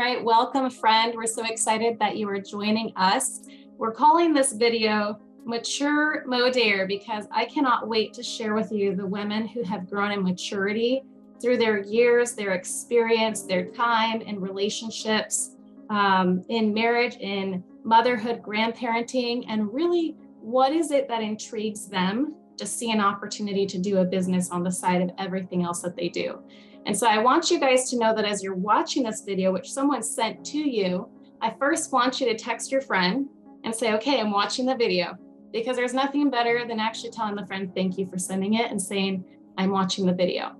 right, welcome friend. We're so excited that you are joining us. We're calling this video Mature Modere because I cannot wait to share with you the women who have grown in maturity through their years, their experience, their time in relationships, in marriage, in motherhood, grandparenting, and really what is it that intrigues them to see an opportunity to do a business on the side of everything else that they do. And so I want you guys to know that as you're watching this video, which someone sent to you, I first want you to text your friend and say, okay, I'm watching the video, because there's nothing better than actually telling the friend, thank you for sending it and saying, I'm watching the video.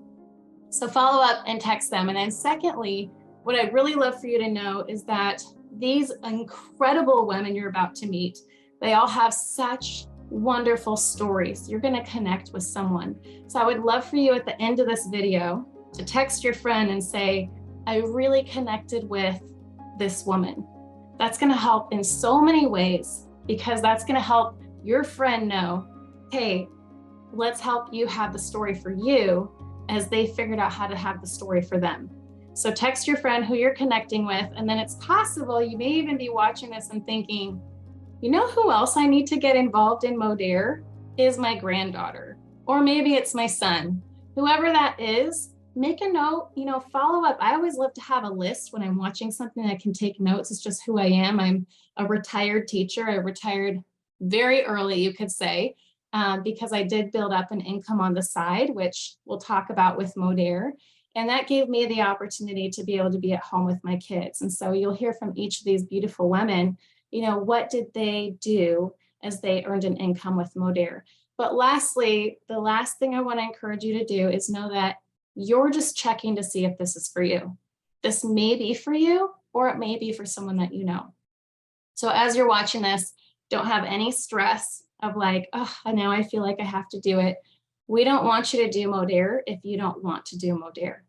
So follow up and text them. And then secondly, what I'd really love for you to know is that these incredible women you're about to meet, they all have such wonderful stories. You're going to connect with someone. So I would love for you at the end of this video to text your friend and say, I really connected with this woman. That's going to help in so many ways, because that's going to help your friend know, hey, let's help you have the story for you as they figured out how to have the story for them. So text your friend who you're connecting with, and then it's possible you may even be watching this and thinking, you know who else I need to get involved in Modere is my granddaughter, or maybe it's my son. Whoever that is, make a note, follow up. I always love to have a list when I'm watching something. I can take notes. It's just who I am. I'm a retired teacher. I retired very early, you could say, because I did build up an income on the side, which we'll talk about with Modere. And that gave me the opportunity to be able to be at home with my kids. And so you'll hear from each of these beautiful women, what did they do as they earned an income with Modere? But lastly, the last thing I want to encourage you to do is know that you're just checking to see if this is for you. This may be for you, or it may be for someone that you know. So as you're watching this, don't have any stress of like, oh, now I feel like I have to do it. We don't want you to do Modere if you don't want to do Modere.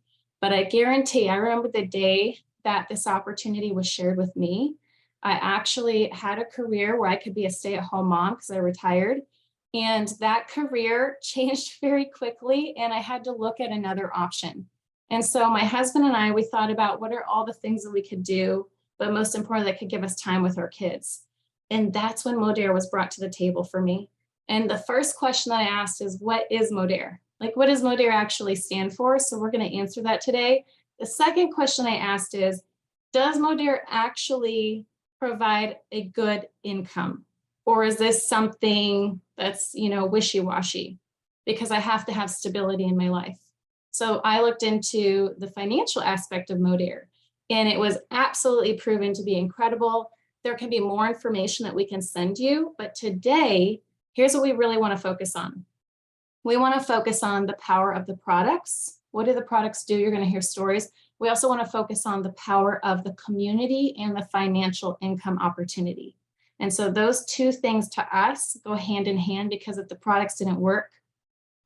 But I guarantee, I remember the day that this opportunity was shared with me. I actually had a career where I could be a stay-at-home mom because I retired. And that career changed very quickly, and I had to look at another option. And so my husband and I, we thought about what are all the things that we could do, but most importantly, that could give us time with our kids. And that's when Modere was brought to the table for me. And the first question that I asked is, what is Modere? Like, what does Modere actually stand for? So we're going to answer that today. The second question I asked is, does Modere actually provide a good income? Or is this something that's, wishy-washy? Because I have to have stability in my life. So I looked into the financial aspect of Modere, and it was absolutely proven to be incredible. There can be more information that we can send you, but today, here's what we really want to focus on. We want to focus on the power of the products. What do the products do? You're going to hear stories. We also want to focus on the power of the community and the financial income opportunity. And so those two things to us go hand in hand, because if the products didn't work,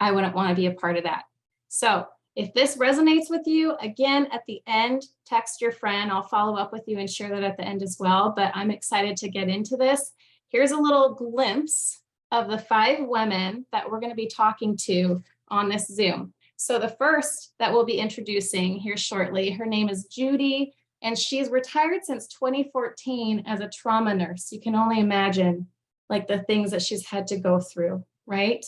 I wouldn't want to be a part of that. So if this resonates with you, again, at the end, text your friend. I'll follow up with you and share that at the end as well. But I'm excited to get into this. Here's a little glimpse of the 5 women that we're going to be talking to on this Zoom. So the first that we'll be introducing here shortly, her name is Judy. And she's retired since 2014 as a trauma nurse. You can only imagine like the things that she's had to go through, right?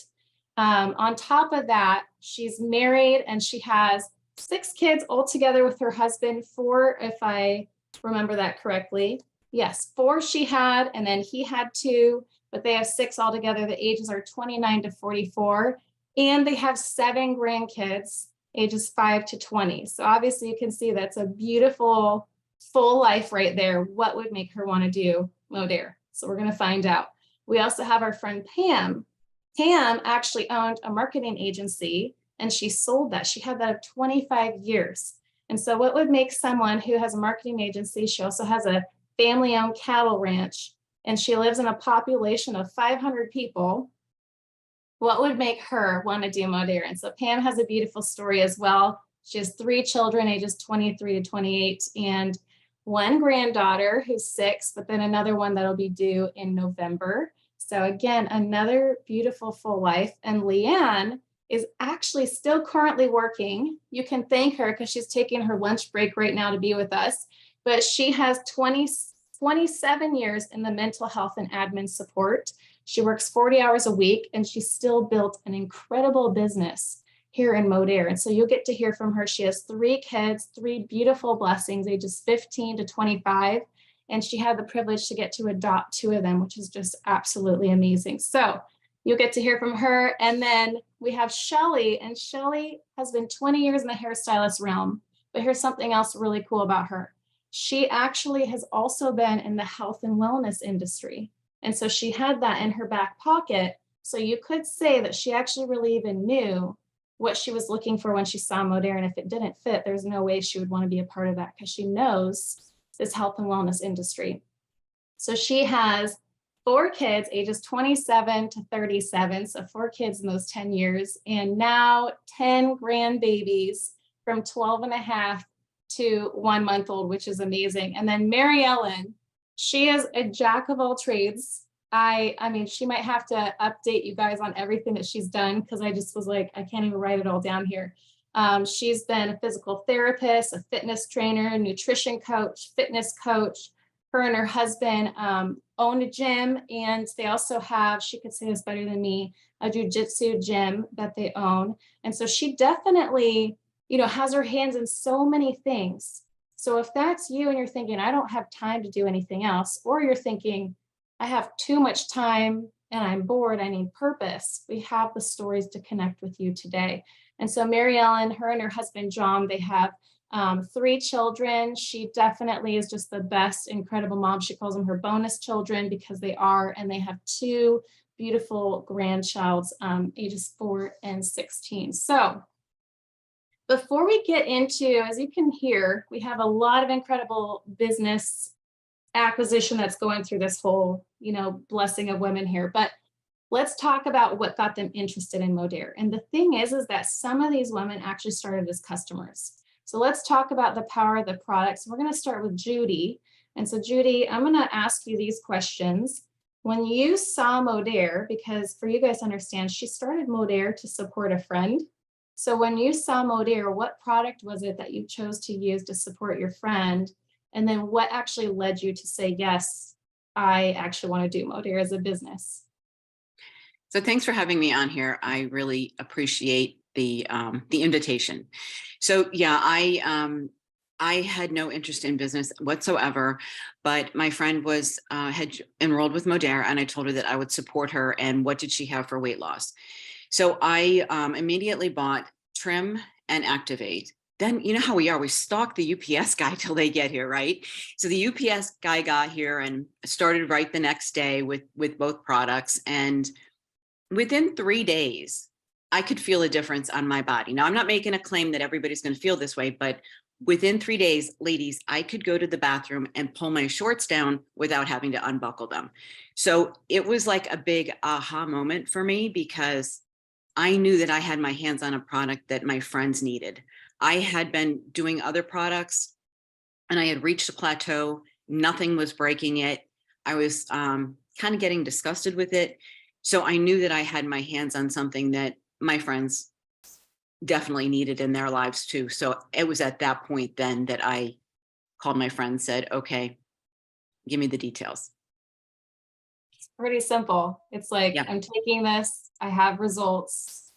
On top of that, she's married and she has 6 kids altogether with her husband. 4, if I remember that correctly. Yes, 4 she had, and then he had 2, but they have 6 altogether. The ages are 29 to 44, and they have 7 grandkids, ages 5 to 20. So obviously you can see that's a beautiful, full life right there. What would make her want to do Modere? So we're going to find out. We also have our friend Pam. Pam actually owned a marketing agency, and she sold that. She had that of 25 years. And so what would make someone who has a marketing agency, she also has a family-owned cattle ranch, and she lives in a population of 500 people, what would make her want to do Modere? And so Pam has a beautiful story as well. She has 3 children, ages 23 to 28, and 1 granddaughter who's 6, but then another one that'll be due in November. So again, another beautiful full life. And Leanne is actually still currently working. You can thank her because she's taking her lunch break right now to be with us. but she has 27 years in the mental health and admin support. She works 40 hours a week, and she still built an incredible business here in Modere. And so you'll get to hear from her. She has 3 kids, 3 beautiful blessings, ages 15 to 25. And she had the privilege to get to adopt 2 of them, which is just absolutely amazing. So you'll get to hear from her. And then we have Shelly, and Shelly has been 20 years in the hairstylist realm. But here's something else really cool about her. She actually has also been in the health and wellness industry. And so she had that in her back pocket. So you could say that she actually really even knew what she was looking for when she saw Modere. And if it didn't fit, there's no way she would want to be a part of that, because she knows this health and wellness industry. So she has 4 kids, ages 27 to 37. So 4 kids in those 10 years, and now 10 grandbabies from 12 and a half to 1 month old, which is amazing. And then Mary Ellen, she is a jack of all trades. I mean, she might have to update you guys on everything that she's done, because I just was like, I can't even write it all down here. She's been a physical therapist, a fitness trainer, nutrition coach, fitness coach. Her and her husband own a gym, and they also have, she could say this better than me, a jujitsu gym that they own. And so she definitely, has her hands in so many things. So if that's you and you're thinking, I don't have time to do anything else, or you're thinking, I have too much time and I'm bored, I need purpose, we have the stories to connect with you today. And so Mary Ellen, her and her husband, John, they have 3 children. She definitely is just the best, incredible mom. She calls them her bonus children, because they are, and they have 2 beautiful grandchilds, ages 4 and 16. So before we get into, as you can hear, we have a lot of incredible business acquisition that's going through this whole, blessing of women here. But let's talk about what got them interested in Modere. And the thing is that some of these women actually started as customers. So let's talk about the power of the products. We're going to start with Judy. And so Judy, I'm going to ask you these questions. When you saw Modere, because for you guys to understand, she started Modere to support a friend. So when you saw Modere, what product was it that you chose to use to support your friend? And then what actually led you to say, yes, I actually want to do Modere as a business? So thanks for having me on here. I really appreciate the invitation. So yeah, I had no interest in business whatsoever, but my friend had enrolled with Modere, and I told her that I would support her. And what did she have for weight loss? So I immediately bought Trim and Activate. Then you know how we are, we stalk the UPS guy till they get here, right? So the UPS guy got here and started right the next day with both products. And within 3 days, I could feel a difference on my body. Now, I'm not making a claim that everybody's going to feel this way, but within 3 days, ladies, I could go to the bathroom and pull my shorts down without having to unbuckle them. So it was like a big aha moment for me, because I knew that I had my hands on a product that my friends needed. I had been doing other products and I had reached a plateau. Nothing was breaking it. I was kind of getting disgusted with it. So I knew that I had my hands on something that my friends definitely needed in their lives too. So it was at that point then that I called my friend, said, okay, give me the details. It's pretty simple. It's like, yeah, I'm taking this, I have results.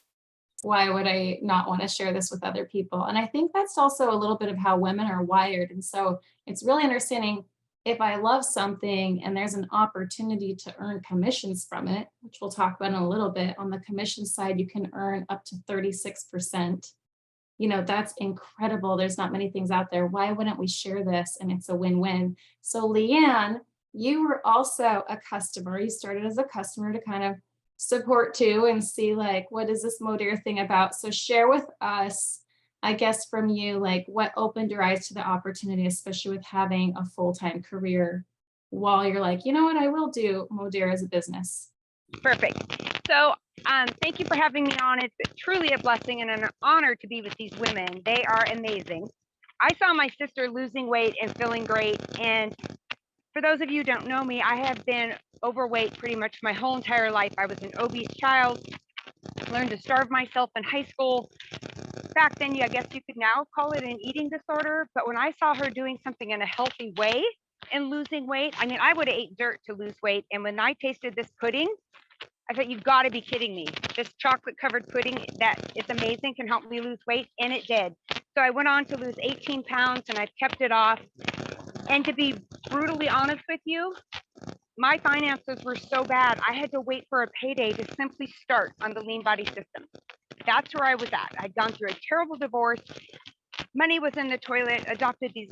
Why would I not want to share this with other people? And I think that's also a little bit of how women are wired. And so it's really understanding, if I love something and there's an opportunity to earn commissions from it, which we'll talk about in a little bit, on the commission side, you can earn up to 36%. That's incredible. There's not many things out there. Why wouldn't we share this? And it's a win-win. So Leanne, you were also a customer. You started as a customer to kind of support too and see, like, what is this Modere thing about? So share with us, I guess from you, like, what opened your eyes to the opportunity, especially with having a full-time career, while you're like, you know what, I will do Modere as a business. Perfect. So thank you for having me on. It's truly a blessing and an honor to be with these women. They are amazing. I saw my sister losing weight and feeling great. And for those of you who don't know me, I have been overweight pretty much my whole entire life. I was an obese child, learned to starve myself in high school, back then, I guess you could now call it an eating disorder. But when I saw her doing something in a healthy way and losing weight, I mean, I would have ate dirt to lose weight. And when I tasted this pudding, I thought, you've got to be kidding me. This chocolate covered pudding that is amazing can help me lose weight. And it did. So I went on to lose 18 pounds and I've kept it off. And to be brutally honest with you, my finances were so bad, I had to wait for a payday to simply start on the lean body system. That's where I was at. I'd gone through a terrible divorce. Money was in the toilet, adopted these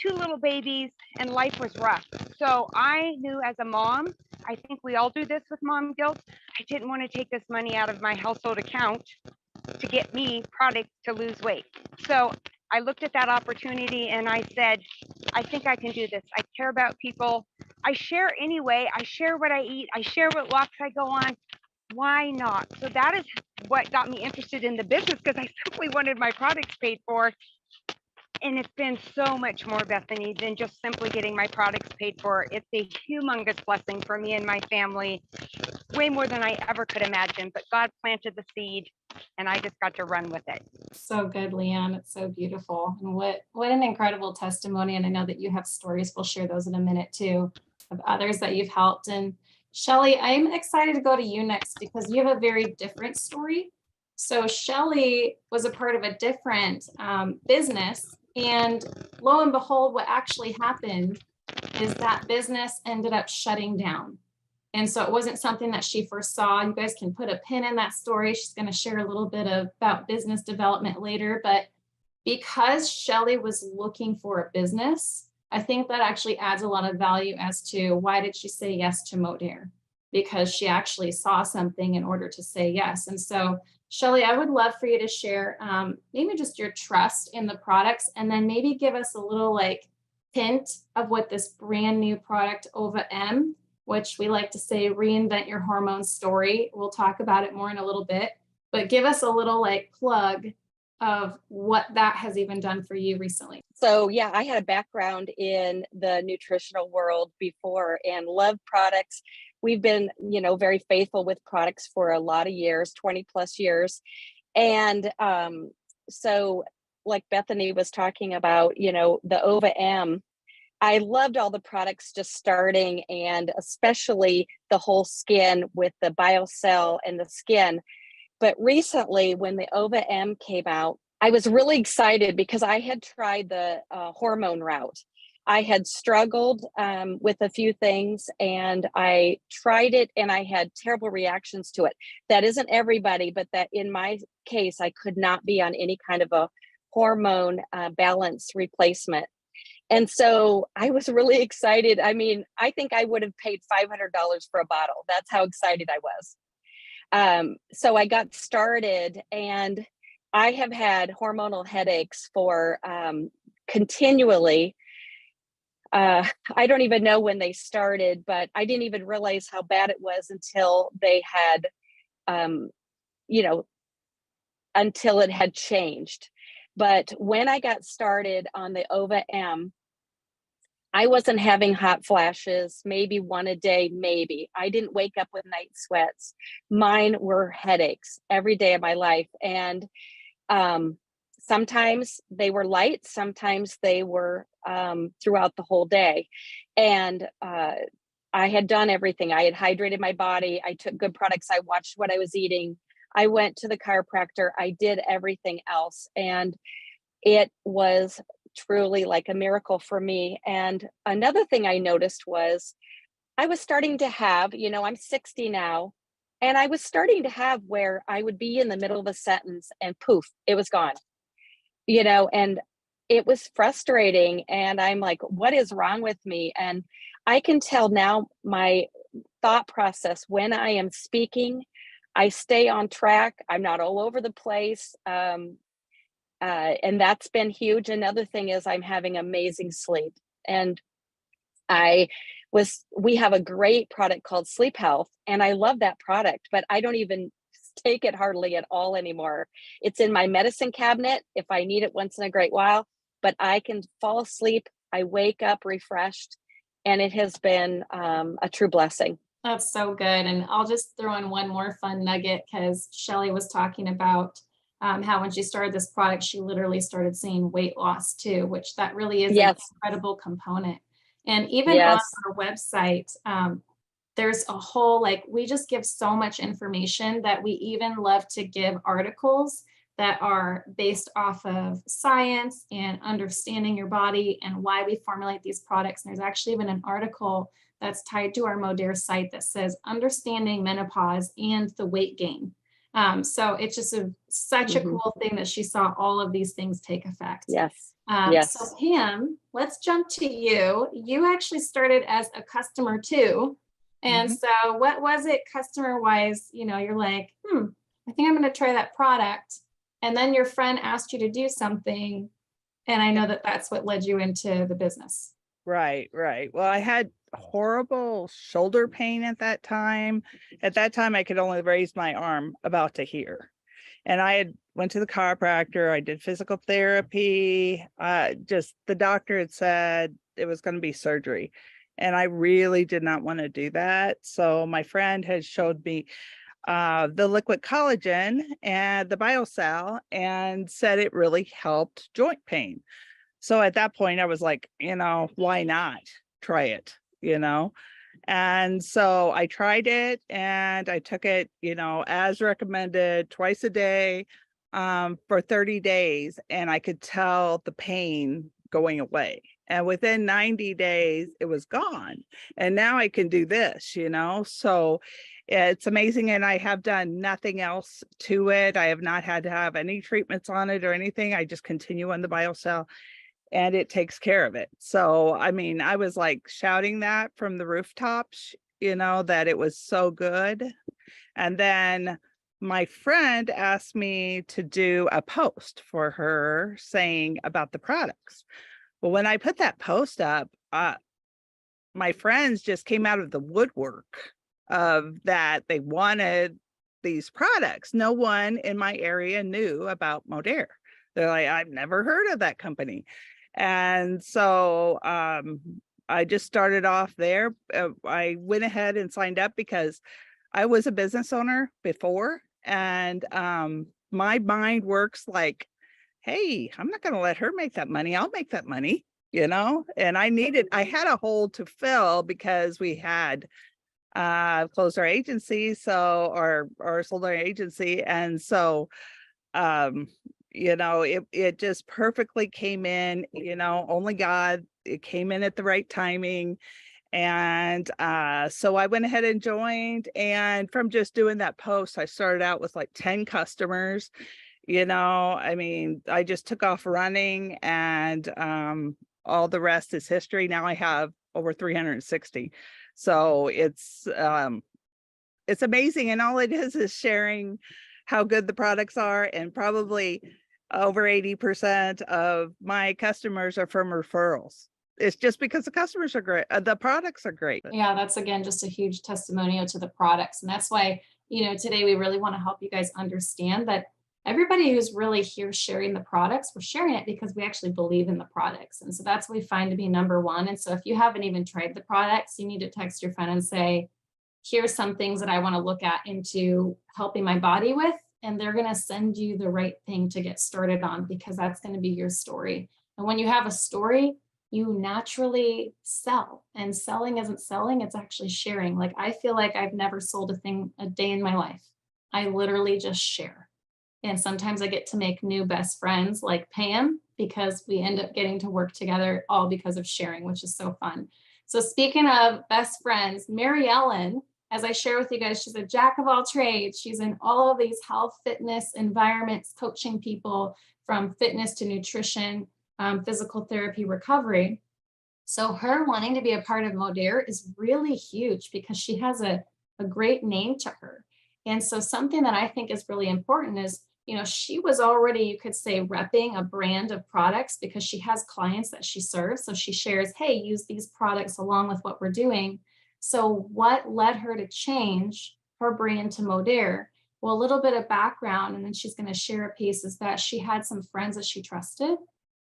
2 little babies, and life was rough. So I knew as a mom, I think we all do this with mom guilt, I didn't want to take this money out of my household account to get me product to lose weight. So I looked at that opportunity and I said, I think I can do this. I care about people. I share anyway. I share what I eat. I share what walks I go on. Why not? So that is what got me interested in the business, because I simply wanted my products paid for. And it's been so much more, Bethany, than just simply getting my products paid for. It's a humongous blessing for me and my family, way more than I ever could imagine. But God planted the seed and I just got to run with it. So good, Leanne. It's so beautiful. And what an incredible testimony. And I know that you have stories. We'll share those in a minute too, of others that you've helped. And Shelly, I'm excited to go to you next because you have a very different story. So Shelly was a part of a different business. And lo and behold, what actually happened is that business ended up shutting down. And so it wasn't something that she foresaw. You guys can put a pin in that story. She's going to share a little bit about business development later. But because Shelly was looking for a business, I think that actually adds a lot of value as to why did she say yes to Modere? Because she actually saw something in order to say yes. And so, Shelly, I would love for you to share maybe just your trust in the products, and then maybe give us a little hint of what this brand new product, Ova M, which we like to say reinvent your hormone story. We'll talk about it more in a little bit, but give us a little plug of what that has even done for you recently. So yeah, I had a background in the nutritional world before and love products. We've been, very faithful with products for a lot of years, 20 plus years. And so like Bethany was talking about, the Ova M, I loved all the products just starting, and especially the whole skin with the BioCell and the skin. But recently when the Ova M came out, I was really excited because I had tried the hormone route. I had struggled with a few things, and I tried it and I had terrible reactions to it. That isn't everybody, but that in my case, I could not be on any kind of a hormone balance replacement. And so I was really excited. I mean, I think I would have paid $500 for a bottle. That's how excited I was. So I got started, and I have had hormonal headaches for continually. I don't even know when they started, but I didn't even realize how bad it was until they had, until it had changed. But when I got started on the Ova M, I wasn't having hot flashes, maybe one a day, maybe. I didn't wake up with night sweats. Mine were headaches every day of my life. And sometimes they were light, sometimes they were throughout the whole day. And I had done everything. I had hydrated my body. I took good products. I watched what I was eating. I went to the chiropractor. I did everything else. And it was truly like a miracle for me. And another thing I noticed was I was starting to have, I'm 60 now, and I was starting to have where I would be in the middle of a sentence and poof, it was gone, and it was frustrating. And I'm like, what is wrong with me? And I can tell now my thought process when I am speaking, I stay on track. I'm not all over the place. And that's been huge. Another thing is I'm having amazing sleep. And we have a great product called Sleep Health, and I love that product, but I don't even take it hardly at all anymore. It's in my medicine cabinet if I need it once in a great while, but I can fall asleep. I wake up refreshed, and it has been a true blessing. That's so good. And I'll just throw in one more fun nugget, because Shelly was talking about how when she started this product, she literally started seeing weight loss too, which that really is an Yes. incredible component. And even on Yes. our website, there's a whole, like, we just give so much information that we even love to give articles that are based off of science and understanding your body and why we formulate these products. And there's actually even an article that's tied to our Modere site that says understanding menopause and the weight gain. So it's just such a cool thing that she saw all of these things take effect. Yes. So Yes. Pam, let's jump to you. You actually started as a customer too. And so what was it customer wise? You know, you're like, I think I'm going to try that product. And then your friend asked you to do something. And I know that that's what led you into the business. Right, right. Well, I had horrible shoulder pain at that time. At that time, I could only raise my arm about to here. And I had went to the chiropractor. I did physical therapy. Just the doctor had said it was going to be surgery. And I really did not want to do that. So my friend had showed me the liquid collagen and the BioCell and said it really helped joint pain. So at that point, I was like, why not try it, And so I tried it and I took it, as recommended twice a day for 30 days. And I could tell the pain going away. And within 90 days, it was gone. And now I can do this, So it's amazing. And I have done nothing else to it. I have not had to have any treatments on it or anything. I just continue on the BioCell and it takes care of it. So, I mean, I was like shouting that from the rooftops, that it was so good. And then my friend asked me to do a post for her saying about the products. Well, when I put that post up, my friends just came out of the woodwork of that they wanted these products. No one in my area knew about Modere. They're like, I've never heard of that company. And so I just started off there. I went ahead and signed up because I was a business owner before. And my mind works like, hey, I'm not going to let her make that money. I'll make that money, and I had a hole to fill because we had closed our agency. So, or sold our agency. And so, it just perfectly came in, only God, it came in at the right timing. And so I went ahead and joined. And from just doing that post, I started out with like 10 customers. I mean, I just took off running and all the rest is history. Now I have over 360. So it's amazing. And all it is sharing how good the products are. And probably over 80% of my customers are from referrals. It's just because the customers are great. The products are great. Yeah, that's again just a huge testimonial to the products. And that's why, today we really want to help you guys understand that everybody who's really here sharing the products, we're sharing it because we actually believe in the products. And so that's what we find to be number one. And so if you haven't even tried the products, you need to text your friend and say, here's some things that I want to look at into helping my body with. And they're going to send you the right thing to get started on, because that's going to be your story. And when you have a story, you naturally sell, and selling isn't selling, it's actually sharing. Like, I feel like I've never sold a thing a day in my life. I literally just share. And sometimes I get to make new best friends like Pam, because we end up getting to work together all because of sharing, which is so fun. So speaking of best friends, Mary Ellen, as I share with you guys, she's a jack of all trades. She's in all of these health, fitness environments, coaching people from fitness to nutrition, physical therapy, recovery. So her wanting to be a part of Modere is really huge because she has a great name to her. And so something that I think is really important is, she was already, you could say, repping a brand of products because she has clients that she serves. So she shares, hey, use these products along with what we're doing. So what led her to change her brand to Modere? Well, a little bit of background, and then she's going to share a piece, is that she had some friends that she trusted.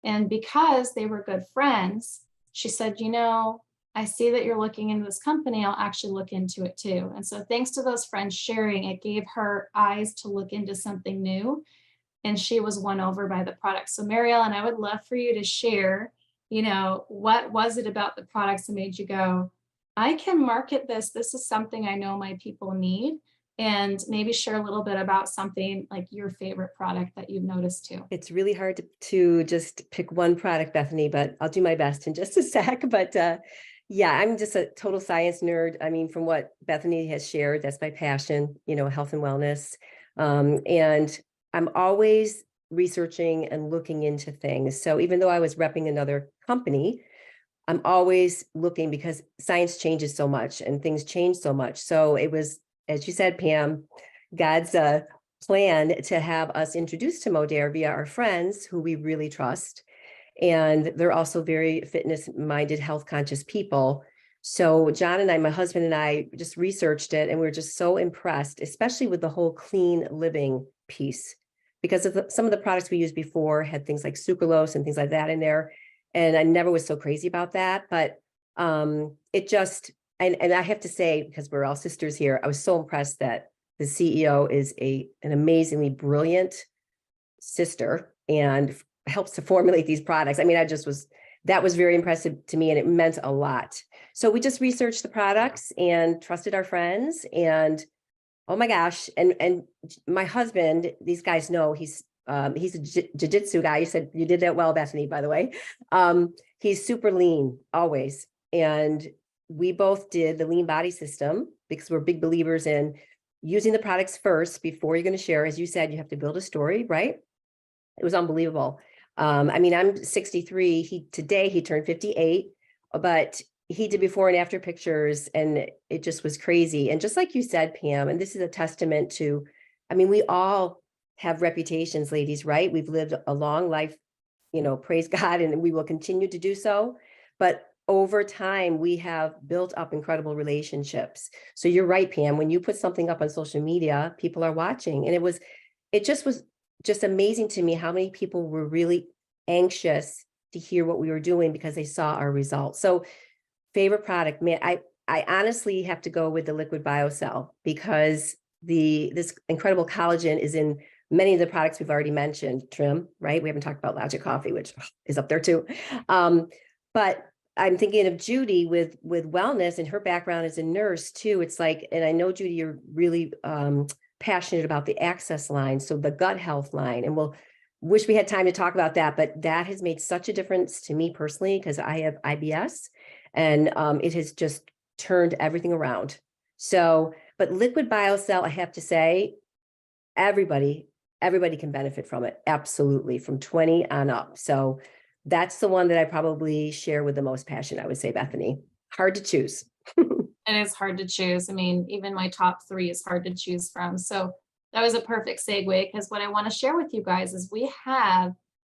And because they were good friends, she said, I see that you're looking into this company. I'll actually look into it too. And so thanks to those friends sharing, it gave her eyes to look into something new. and she was won over by the product. So Mary Ellen, I would love for you to share, what was it about the products that made you go, I can market this. This is something I know my people need. And maybe share a little bit about something like your favorite product that you've noticed too. It's really hard to just pick one product, Bethany, but I'll do my best in just a sec. But yeah, I'm just a total science nerd. I mean, from what Bethany has shared, that's my passion, health and wellness. And I'm always researching and looking into things. So even though I was repping another company, I'm always looking because science changes so much and things change so much. So it was, as you said, Pam, God's plan to have us introduced to Modere via our friends who we really trust. And they're also very fitness-minded, health-conscious people. So John and I, my husband and I, just researched it, and we were just so impressed, especially with the whole clean living piece, because of some of the products we used before had things like sucralose and things like that in there. And I never was so crazy about that, but it just, and I have to say, because we're all sisters here, I was so impressed that the CEO is an amazingly brilliant sister and helps to formulate these products. I mean, that was very impressive to me, and it meant a lot. So we just researched the products and trusted our friends, and oh my gosh. And my husband, these guys know he's a jiu-jitsu guy. You said you did that well, Bethany, by the way. He's super lean always. And we both did the lean body system because we're big believers in using the products first before you're going to share. As you said, you have to build a story, right? It was unbelievable. I mean, I'm 63. Today he turned 58, but he did before and after pictures, and it just was crazy. And just like you said, Pam, and this is a testament to, I mean, we all have reputations, ladies, right? We've lived a long life, praise God, and we will continue to do so. But over time, we have built up incredible relationships. So you're right, Pam, when you put something up on social media, people are watching. And it just was amazing to me how many people were really anxious to hear what we were doing because they saw our results. So favorite product, man, I honestly have to go with the liquid biocell because this incredible collagen is in many of the products we've already mentioned. Trim, right? We haven't talked about Logic Coffee, which is up there too. But I'm thinking of Judy with wellness, and her background as a nurse too. It's like, and I know, Judy, you're really passionate about the access line, so the gut health line, and we'll wish we had time to talk about that, but that has made such a difference to me personally because I have IBS, and it has just turned everything around. So, but liquid biocell, I have to say, everybody can benefit from it, absolutely, from 20 on up. So that's the one that I probably share with the most passion, I would say, Bethany. Hard to choose. It is hard to choose. I mean, even my top 3 is hard to choose from. So that was a perfect segue, because what I want to share with you guys is we have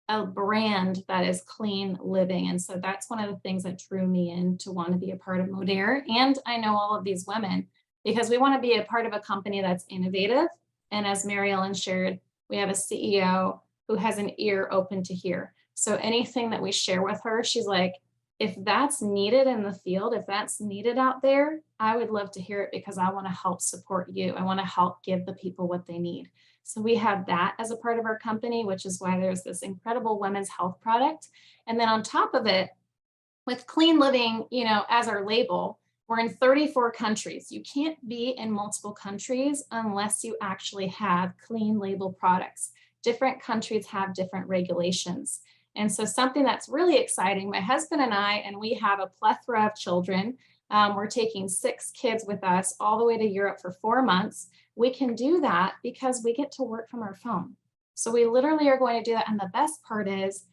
a brand that is clean living. And so that's one of the things that drew me in to want to be a part of Modere. And I know all of these women because we want to be a part of a company that's innovative. And as Mary Ellen shared, we have a CEO who has an ear open to hear. So anything that we share with her, she's like, if that's needed in the field, if that's needed out there, I would love to hear it because I want to help support you. I want to help give the people what they need. So we have that as a part of our company, which is why there's this incredible women's health product. And then on top of it, with clean living, as our label, we're in 34 countries. You can't be in multiple countries unless you actually have clean label products. Different countries have different regulations. And so something that's really exciting, my husband and I, and we have a plethora of children. We're taking 6 kids with us all the way to Europe for 4 months. We can do that because we get to work from our phone. So we literally are going to do that. And the best part is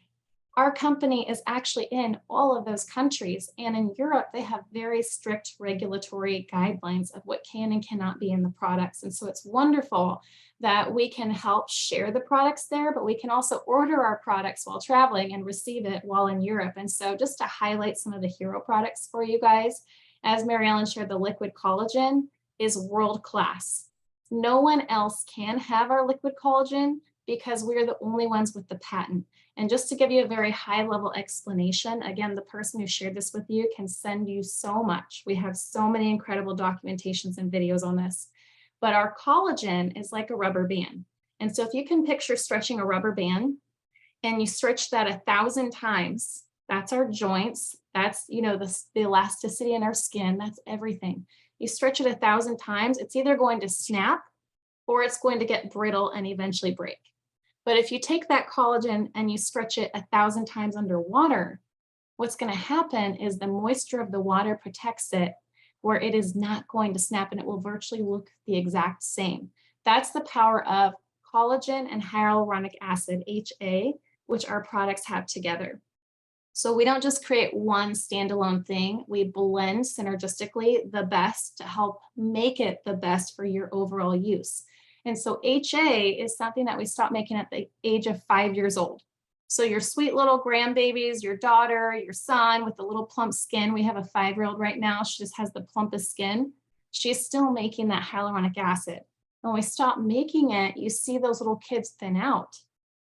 our company is actually in all of those countries. And in Europe, they have very strict regulatory guidelines of what can and cannot be in the products. And so it's wonderful that we can help share the products there, but we can also order our products while traveling and receive it while in Europe. And so just to highlight some of the hero products for you guys, as Mary Ellen shared, the liquid collagen is world class. No one else can have our liquid collagen because we're the only ones with the patent. And just to give you a very high level explanation, again, the person who shared this with you can send you so much. We have so many incredible documentations and videos on this, but our collagen is like a rubber band. And so if you can picture stretching a rubber band and you stretch that 1,000 times, that's our joints. That's, the elasticity in our skin. That's everything. You stretch it 1,000 times, it's either going to snap or it's going to get brittle and eventually break. But if you take that collagen and you stretch it 1,000 times underwater, what's going to happen is the moisture of the water protects it where it is not going to snap and it will virtually look the exact same. That's the power of collagen and hyaluronic acid, HA, which our products have together. So we don't just create one standalone thing, we blend synergistically the best to help make it the best for your overall use. And so HA is something that we stopped making at the age of 5 years old. So your sweet little grandbabies, your daughter, your son with the little plump skin, we have a 5-year-old right now, she just has the plumpest skin. She's still making that hyaluronic acid. When we stop making it, you see those little kids thin out.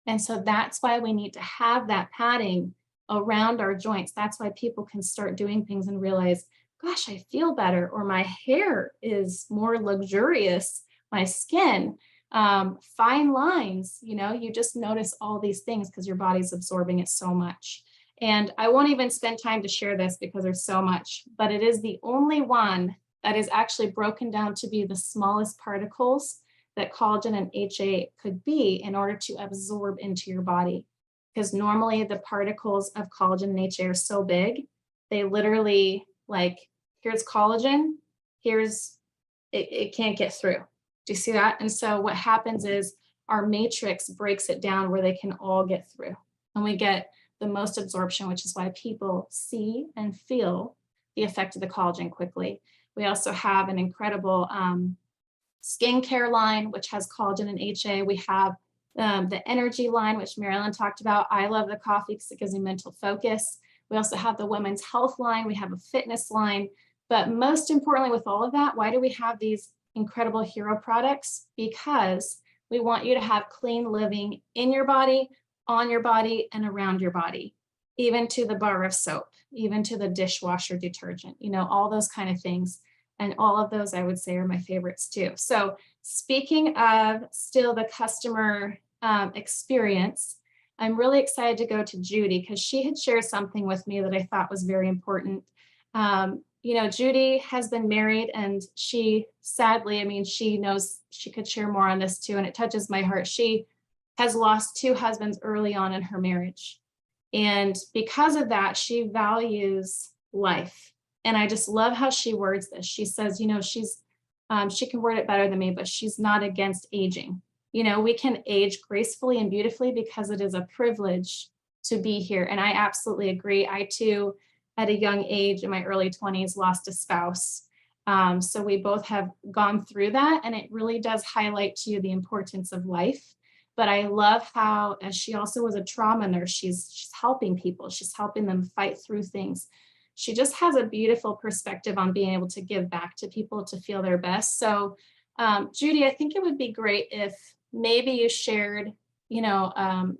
And so that's why we need to have that padding around our joints. That's why people can start doing things and realize, gosh, I feel better, or my hair is more luxurious, my skin, fine lines, you just notice all these things because your body's absorbing it so much. And I won't even spend time to share this because there's so much, but it is the only one that is actually broken down to be the smallest particles that collagen and HA could be in order to absorb into your body. Because normally the particles of collagen and HA are so big, they literally here's collagen, it can't get through. Do you see that? And so what happens is our matrix breaks it down where they can all get through. And we get the most absorption, which is why people see and feel the effect of the collagen quickly. We also have an incredible skincare line, which has collagen and HA. We have the energy line, which Marilyn talked about. I love the coffee because it gives me mental focus. We also have the women's health line. We have a fitness line. But most importantly, with all of that, why do we have these incredible hero products? Because we want you to have clean living in your body, on your body, and around your body, even to the bar of soap, even to the dishwasher detergent, all those kind of things. And all of those I would say are my favorites too. So speaking of still the customer experience, I'm really excited to go to Judy because she had shared something with me that I thought was very important. Judy has been married and she sadly, she knows she could share more on this too, and it touches my heart. She has lost 2 husbands early on in her marriage. And because of that, she values life. And I just love how she words this. She says, she can word it better than me, but she's not against aging. We can age gracefully and beautifully because it is a privilege to be here. And I absolutely agree. I too, at a young age in my early 20s, lost a spouse. So we both have gone through that. And it really does highlight to you the importance of life. But I love how, as she also was a trauma nurse, she's helping people. She's helping them fight through things. She just has a beautiful perspective on being able to give back to people to feel their best. So Judy, I think it would be great if maybe you shared, one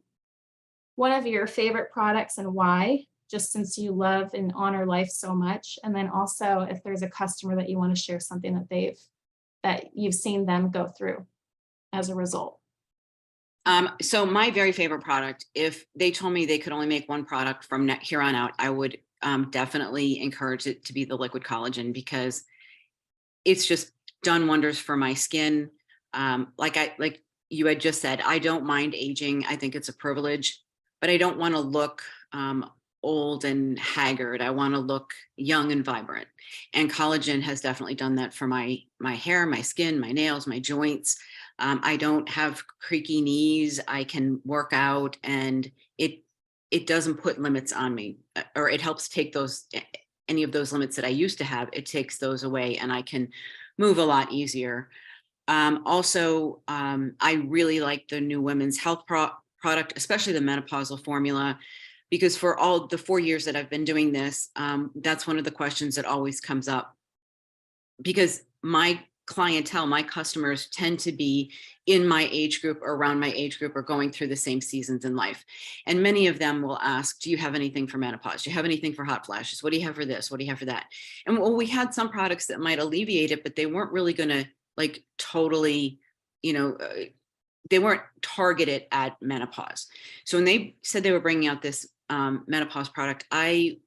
of your favorite products and why, just since you love and honor life so much. And then also if there's a customer that you want to share something that you've seen them go through as a result. So my very favorite product, if they told me they could only make one product from here on out, I would definitely encourage it to be the liquid collagen because it's just done wonders for my skin. Like you had just said, I don't mind aging. I think it's a privilege, but I don't want to look old and haggard. I want to look young and vibrant. And collagen has definitely done that for my hair, my skin, my nails, my joints. I don't have creaky knees. I can work out, and it doesn't put limits on me, or it helps take any of those limits that I used to have. It takes those away, and I can move a lot easier. Also, I really like the new women's health product, especially the menopausal formula, because for all the 4 years that I've been doing this, that's one of the questions that always comes up, because my clientele, my customers tend to be in my age group or around my age group or going through the same seasons in life. And many of them will ask, do you have anything for menopause? Do you have anything for hot flashes? What do you have for this? What do you have for that? And well, we had some products that might alleviate it, but they weren't really going to totally, they weren't targeted at menopause. So when they said they were bringing out this menopause product, I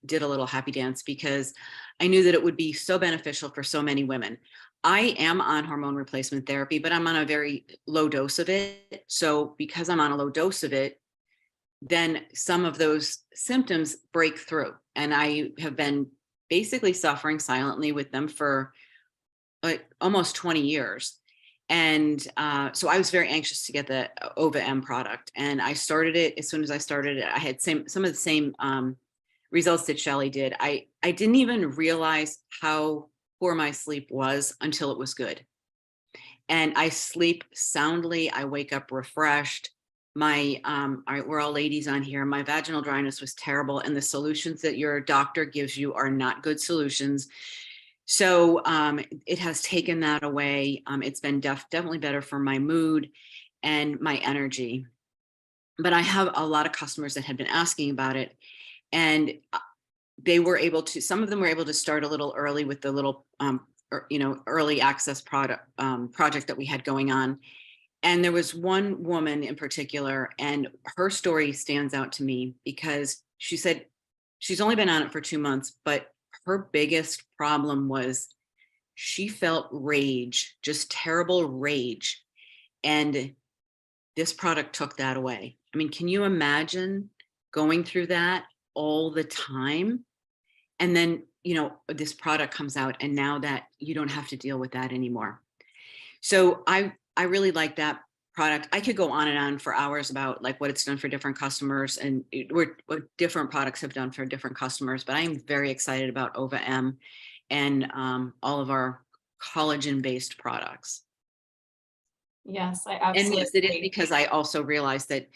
did a little happy dance because I knew that it would be so beneficial for so many women. I am on hormone replacement therapy, but I'm on a very low dose of it. So because I'm on a low dose of it, then some of those symptoms break through. And I have been basically suffering silently with them for almost 20 years. And so I was very anxious to get the OVA-M product. And I started it. As soon as I started it, I had some of the same results that Shelly did. I didn't even realize how poor my sleep was until it was good. And I sleep soundly. I wake up refreshed. We're all ladies on here. My vaginal dryness was terrible. And the solutions that your doctor gives you are not good solutions. So it has taken that away. It's been definitely better for my mood and my energy. But I have a lot of customers that had been asking about it. And they were able to, some of them were able to start a little early with the little, early access project that we had going on. And there was one woman in particular, and her story stands out to me because she said she's only been on it for 2 months, but her biggest problem was she felt rage, just terrible rage. And this product took that away. I mean, can you imagine going through that all the time? And then, this product comes out and now that you don't have to deal with that anymore. So I really like that product. I could go on and on for hours about what it's done for different customers and what different products have done for different customers, but I'm very excited about OVA-M and all of our collagen-based products. Yes, I absolutely. And yes, it is because I also realized that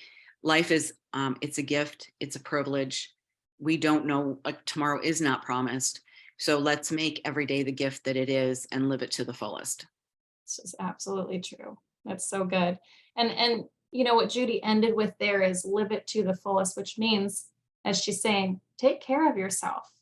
life is, it's a gift, it's a privilege. We don't know, tomorrow is not promised. So let's make every day the gift that it is and live it to the fullest. This is absolutely true. That's so good. And what Judy ended with there is live it to the fullest, which means, as she's saying, take care of yourself.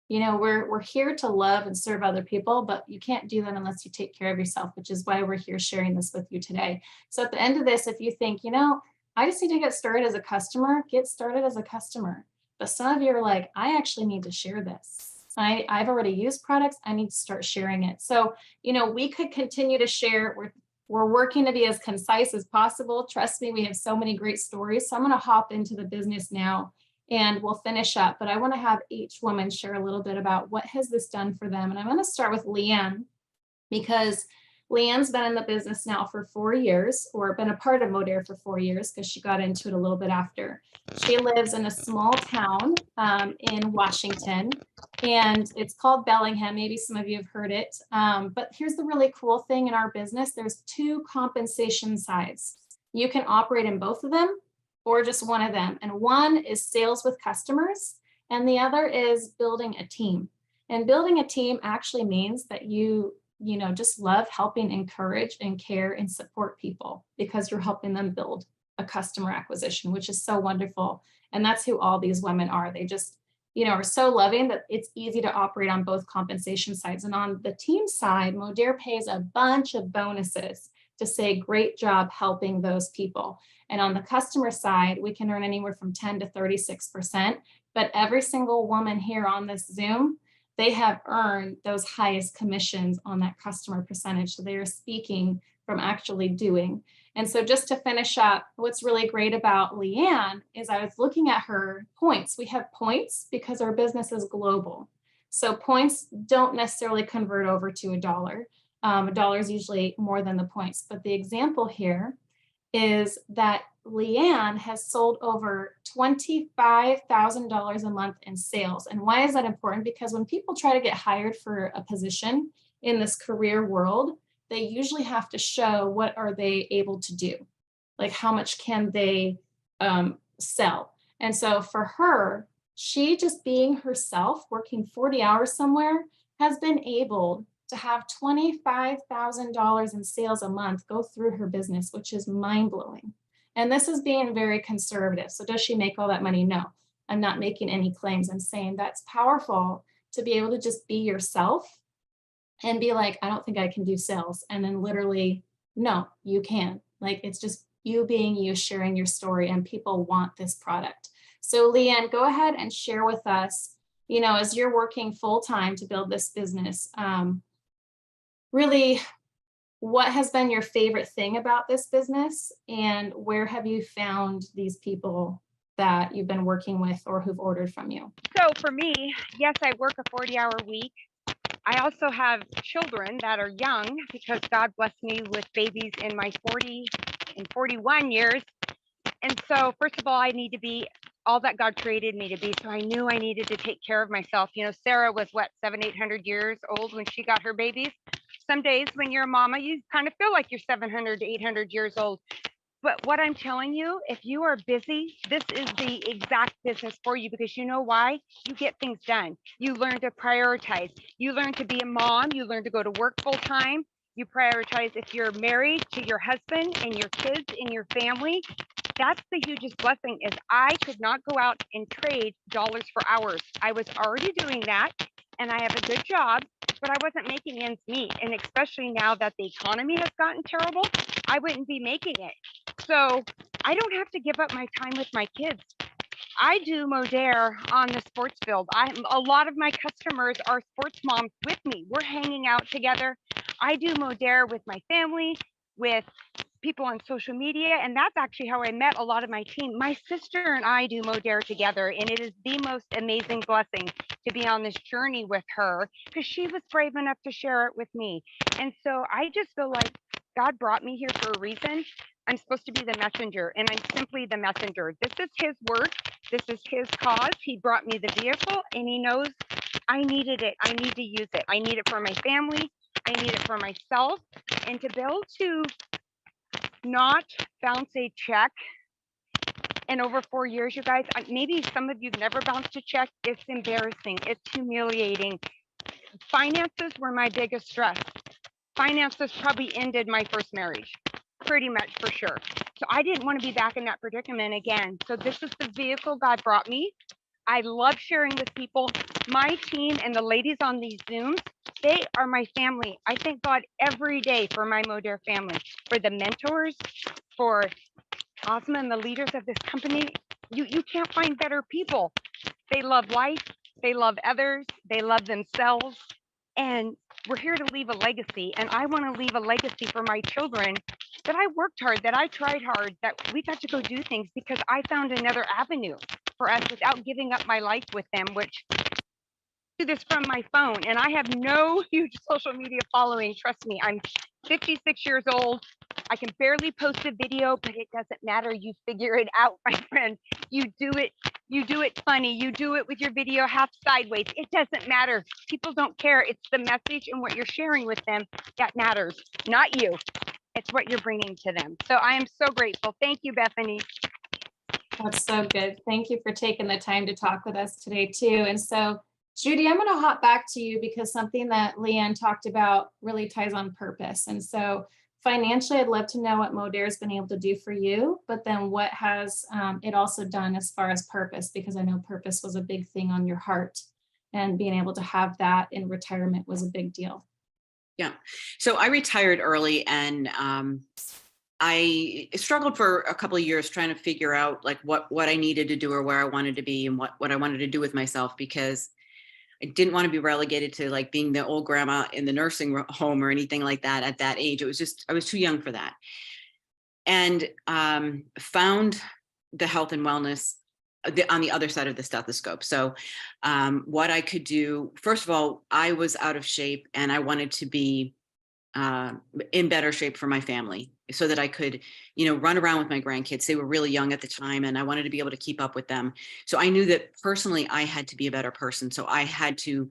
We're here to love and serve other people, but you can't do that unless you take care of yourself, which is why we're here sharing this with you today. So at the end of this, if you think, I just need to get started as a customer, get started as a customer. But some of you are like, I actually need to share this. I've already used products. I need to start sharing it. So, we could continue to share. We're working to be as concise as possible. Trust me, we have so many great stories. So I'm going to hop into the business now and we'll finish up. But I want to have each woman share a little bit about what has this done for them. And I'm going to start with Leanne, because Leanne's been in the business now for 4 years, or been a part of Modere for 4 years, because she got into it a little bit after. She lives in a small town in Washington, and it's called Bellingham. Maybe some of you have heard it. But here's the really cool thing in our business. There's 2 compensation sides. You can operate in both of them or just one of them. And one is sales with customers, and the other is building a team. And building a team actually means that you just love helping, encourage, and care and support people, because you're helping them build a customer acquisition, which is so wonderful. And that's who all these women are. They just, are so loving that it's easy to operate on both compensation sides. And on the team side, Modere pays a bunch of bonuses to say, great job helping those people. And on the customer side, we can earn anywhere from 10 to 36%. But every single woman here on this Zoom, they have earned those highest commissions on that customer percentage. So they are speaking from actually doing. And so just to finish up, what's really great about Leanne is I was looking at her points. We have points because our business is global. So points don't necessarily convert over to a dollar. A dollar is usually more than the points. But the example here is that Leanne has sold over $25,000 a month in sales. And why is that important? Because when people try to get hired for a position in this career world, they usually have to show what are they able to do, like how much can they sell. And so for her, she just being herself, working 40 hours somewhere, has been able to have $25,000 in sales a month go through her business, which is mind-blowing. And this is being very conservative. So does she make all that money? No, I'm not making any claims. I'm saying that's powerful to be able to just be yourself and be like, I don't think I can do sales. And then literally, no, you can. Like it's just you being you, sharing your story, and people want this product. So Leanne, go ahead and share with us, you know, as you're working full time to build this business, really, what has been your favorite thing about this business, and where have you found these people that you've been working with or who've ordered from you? So for me, yes, I work a 40-hour week. I also have children that are young because God blessed me with babies in my 40 and 41 years. And so first of all, I need to be all that God created me to be. So I knew I needed to take care of myself. You know, Sarah was what, 700-800 years old when she got her babies. Some days when you're a mama, you kind of feel like you're 700 to 800 years old. But what I'm telling you, if you are busy, this is the exact business for you, because you know why? You get things done. You learn to prioritize. You learn to be a mom. You learn to go to work full time. You prioritize if you're married to your husband and your kids and your family. That's the hugest blessing, is I could not go out and trade dollars for hours. I was already doing that, and I have a good job, but I wasn't making ends meet. And especially now that the economy has gotten terrible, I wouldn't be making it. So I don't have to give up my time with my kids. I do Modere on the sports field. A lot of my customers are sports moms with me. We're hanging out together. I do Modere with my family, with people on social media, and that's actually how I met a lot of my team. My sister and I do Modere together, and it is the most amazing blessing to be on this journey with her, because she was brave enough to share it with me. And so I just feel like God brought me here for a reason. I'm supposed to be the messenger, and I'm simply the messenger. This is his work. This is his cause. He brought me the vehicle, and he knows I needed it. I need to use it. I need it for my family. I need it for myself. And to be able to not bounce a check in over 4 years, you guys, maybe some of you've never bounced a check. It's embarrassing. It's humiliating. Finances were my biggest stress. Finances probably ended my first marriage, pretty much for sure. So I didn't want to be back in that predicament again. So this is the vehicle God brought me. I love sharing with people. My team and the ladies on these Zooms, they are my family. I thank God every day for my Modere family, for the mentors, for Ozma and the leaders of this company. You can't find better people. They love life. They love others. They love themselves. And we're here to leave a legacy. And I want to leave a legacy for my children, that I worked hard, that I tried hard, that we got to go do things because I found another avenue for us without giving up my life with them, which I do this from my phone. And I have no huge social media following. Trust me, I'm 56 years old. I can barely post a video, but it doesn't matter. You figure it out, my friend. You do it funny. You do it with your video half sideways. It doesn't matter. People don't care. It's the message and what you're sharing with them that matters, not you. It's what you're bringing to them. So I am so grateful. Thank you, Bethany. That's so good. Thank you for taking the time to talk with us today too. And so Judy, I'm going to hop back to you, because something that Leanne talked about really ties on purpose. And so financially, I'd love to know what Modere has been able to do for you, but then what has it also done as far as purpose, because I know purpose was a big thing on your heart, and being able to have that in retirement was a big deal. Yeah. So I retired early, and I struggled for a couple of years trying to figure out like what I needed to do or where I wanted to be and what I wanted to do with myself, because I didn't want to be relegated to like being the old grandma in the nursing home or anything like that at that age. It was just, I was too young for that. And found the health and wellness on the other side of the stethoscope. So what I could do, first of all, I was out of shape, and I wanted to be in better shape for my family so that I could, run around with my grandkids. They were really young at the time, and I wanted to be able to keep up with them. So I knew that personally I had to be a better person. So I had to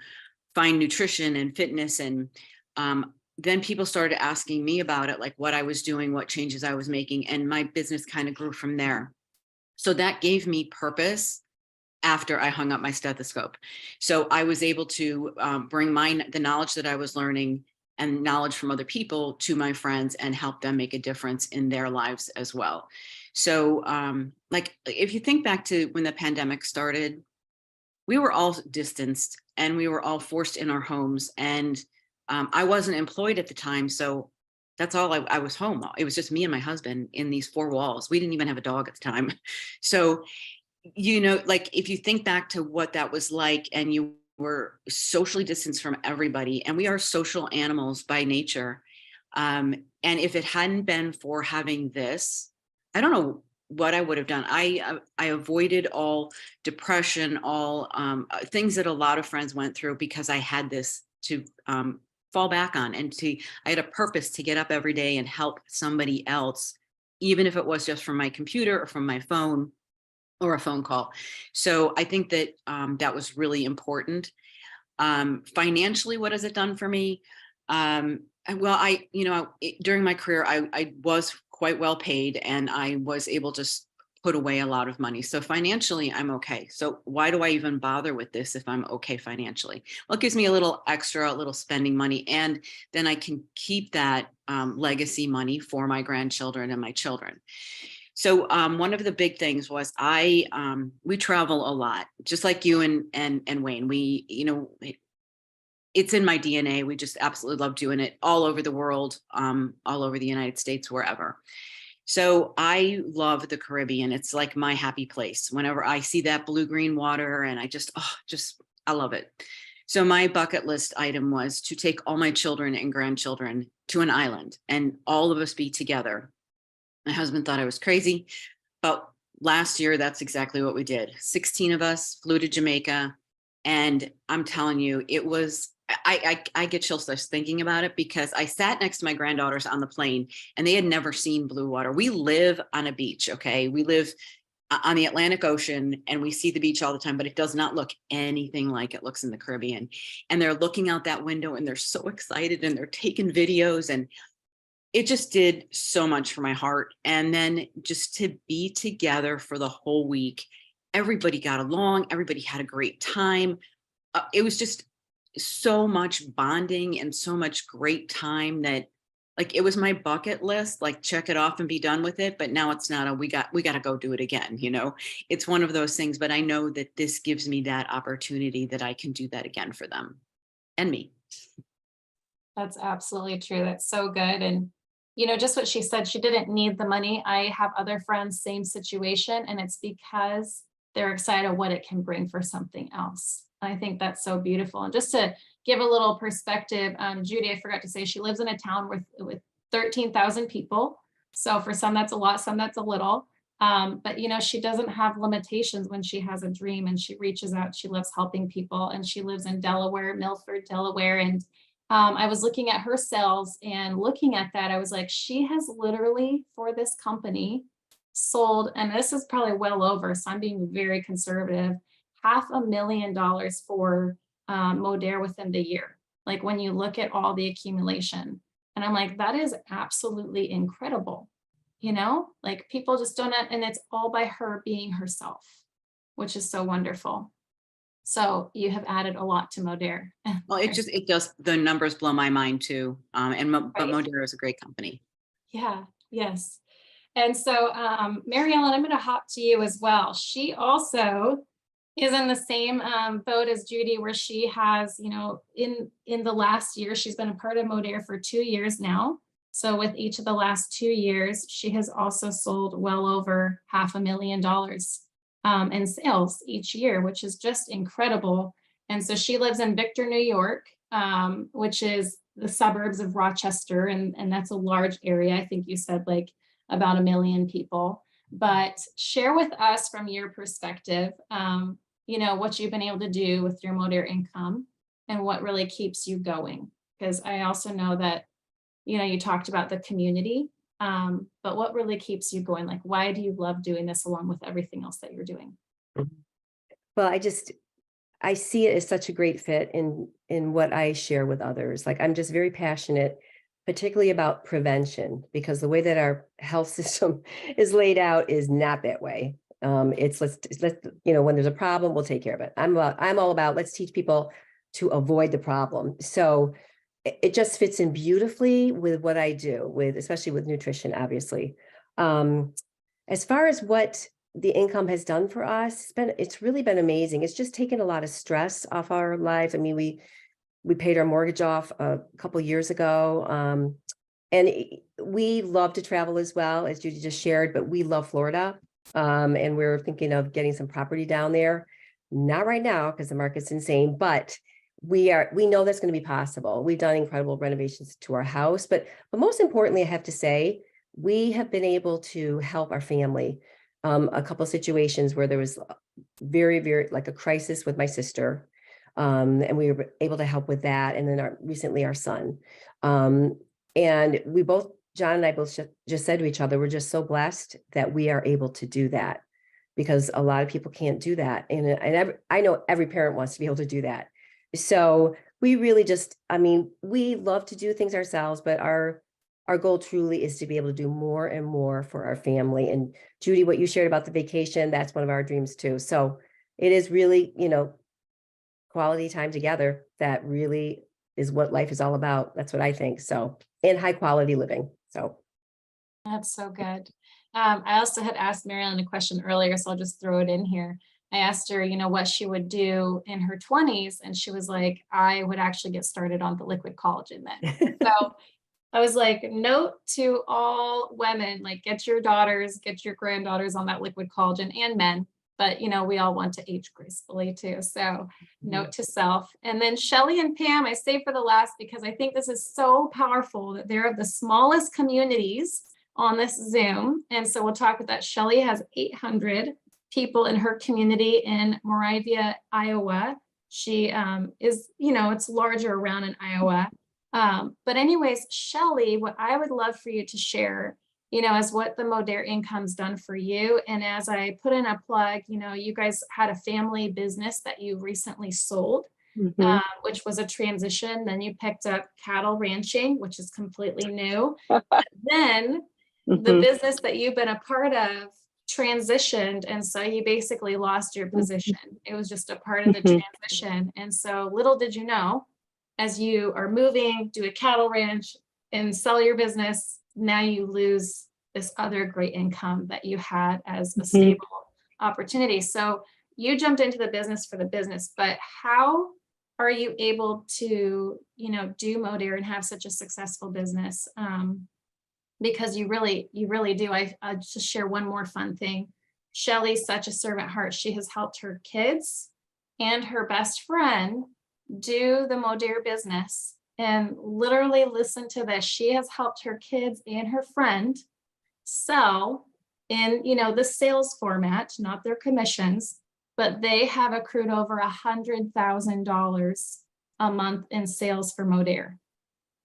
find nutrition and fitness. And then people started asking me about it, like what I was doing, what changes I was making. And my business kind of grew from there. So that gave me purpose after I hung up my stethoscope. So I was able to bring the knowledge that I was learning and knowledge from other people to my friends and help them make a difference in their lives as well. So like, if you think back to when the pandemic started, we were all distanced and we were all forced in our homes, and I wasn't employed at the time. So That's all I was home. It was just me and my husband in these four walls. We didn't even have a dog at the time. So, like if you think back to what that was like, and you were socially distanced from everybody, and we are social animals by nature. And if it hadn't been for having this, I don't know what I would have done. I avoided all depression, all things that a lot of friends went through, because I had this to fall back on, and I had a purpose to get up every day and help somebody else, even if it was just from my computer or from my phone or a phone call. So I think that that was really important. Financially, what has it done for me? Well, during my career, I was quite well paid, and I was able to put away a lot of money. So financially, I'm okay. So why do I even bother with this if I'm okay financially? Well, it gives me a little extra, a little spending money, and then I can keep that legacy money for my grandchildren and my children. So one of the big things was we travel a lot, just like you and Wayne. It's in my DNA. We just absolutely love doing it all over the world, all over the United States, wherever. So I love the Caribbean. It's like my happy place. Whenever I see that blue-green water, and I love it. So my bucket list item was to take all my children and grandchildren to an island and all of us be together. My husband thought I was crazy, but last year, that's exactly what we did. 16 of us flew to Jamaica, and I'm telling you, it was, I get chills just thinking about it, because I sat next to my granddaughters on the plane, and they had never seen blue water. We live on a beach, okay? We live on the Atlantic Ocean, and we see the beach all the time, but it does not look anything like it looks in the Caribbean. And they're looking out that window, and they're so excited, and they're taking videos, and it just did so much for my heart. And then just to be together for the whole week, everybody got along, everybody had a great time. It was just so much bonding and so much great time that, like, it was my bucket list, like, check it off and be done with it. But now it's not we got to go do it again. It's one of those things, but I know that this gives me that opportunity that I can do that again for them and me. That's absolutely true. That's so good. And, just what she said, she didn't need the money. I have other friends, same situation, and it's because they're excited what it can bring for something else. I think that's so beautiful. And just to give a little perspective, Judy, I forgot to say, she lives in a town with 13,000 people. So for some that's a lot, some that's a little. But she doesn't have limitations when she has a dream, and she reaches out. She loves helping people, and she lives in Delaware, Milford, Delaware. And I was looking at her sales, and looking at that, I was like, she has literally, for this company, sold, and this is probably well over, so I'm being very conservative, $500,000 for Modere within the year. Like, when you look at all the accumulation, and I'm like, that is absolutely incredible. Like, people just don't, and it's all by her being herself, which is so wonderful. So you have added a lot to Modere. Well, the numbers blow my mind too. But Right. Modere is a great company. Yeah, yes. And so, Mary Ellen, I'm going to hop to you as well. She also is in the same boat as Judy, where she has, in the last year, she's been a part of Modere for 2 years now. So with each of the last 2 years, she has also sold well over $500,000 in sales each year, which is just incredible. And so she lives in Victor, New York, which is the suburbs of Rochester. And that's a large area. I think you said like about 1 million people. But share with us from your perspective, what you've been able to do with your Modere income and what really keeps you going. Because I also know that, you talked about the community, but what really keeps you going? Like, why do you love doing this along with everything else that you're doing? Well, I see it as such a great fit in what I share with others. Like, I'm just very passionate, particularly about prevention, because the way that our health system is laid out is not that way. It's let's when there's a problem, we'll take care of it. I'm all about let's teach people to avoid the problem. So it just fits in beautifully with what I do, especially with nutrition, obviously. As far as what the income has done for us, it's really been amazing. It's just taken a lot of stress off our lives. I mean, we paid our mortgage off a couple of years ago. we love to travel as well, as Judy just shared, but we love Florida. And we're thinking of getting some property down there. Not right now because the market's insane, but we know that's going to be possible. We've done incredible renovations to our house, but most importantly, I have to say, we have been able to help our family. A couple of situations where there was very, very like a crisis with my sister. And we were able to help with that. And then recently our son. And John and I both just said to each other, we're just so blessed that we are able to do that, because a lot of people can't do that. And I know every parent wants to be able to do that. So we really we love to do things ourselves, but our goal truly is to be able to do more and more for our family. And Judy, what you shared about the vacation, that's one of our dreams too. So it is really, quality time together. That really is what life is all about. That's what I think. So, and high quality living. So that's so good. I also had asked Marilyn a question earlier, so I'll just throw it in here. I asked her, what she would do in her 20s, and she was like, I would actually get started on the liquid collagen then. So I was like, note to all women, like get your daughters, get your granddaughters on that liquid collagen, and men, but we all want to age gracefully too. So note to self. And then Shelly and Pam, I say for the last, because I think this is so powerful that they're the smallest communities on this Zoom. And so we'll talk about that. Shelly has 800 people in her community in Moravia, Iowa. She is, it's larger around in Iowa. But anyways, Shelly, what I would love for you to share, is what the Modere Income's done for you. And as I put in a plug, you guys had a family business that you recently sold, which was a transition. Then you picked up cattle ranching, which is completely new. Then the business that you've been a part of transitioned, and so you basically lost your position. It was just a part of the transition. And so little did you know, as you are moving, do a cattle ranch and sell your business, now you lose this other great income that you had as a stable opportunity. So you jumped into the business for the business, but how are you able to, do Modere and have such a successful business? Because you really do. I'll just share one more fun thing. Shelly's such a servant heart. She has helped her kids and her best friend do the Modere business. And literally listen to this. She has helped her kids and her friend sell in, the sales format, not their commissions, but they have accrued over $100,000 a month in sales for Modere.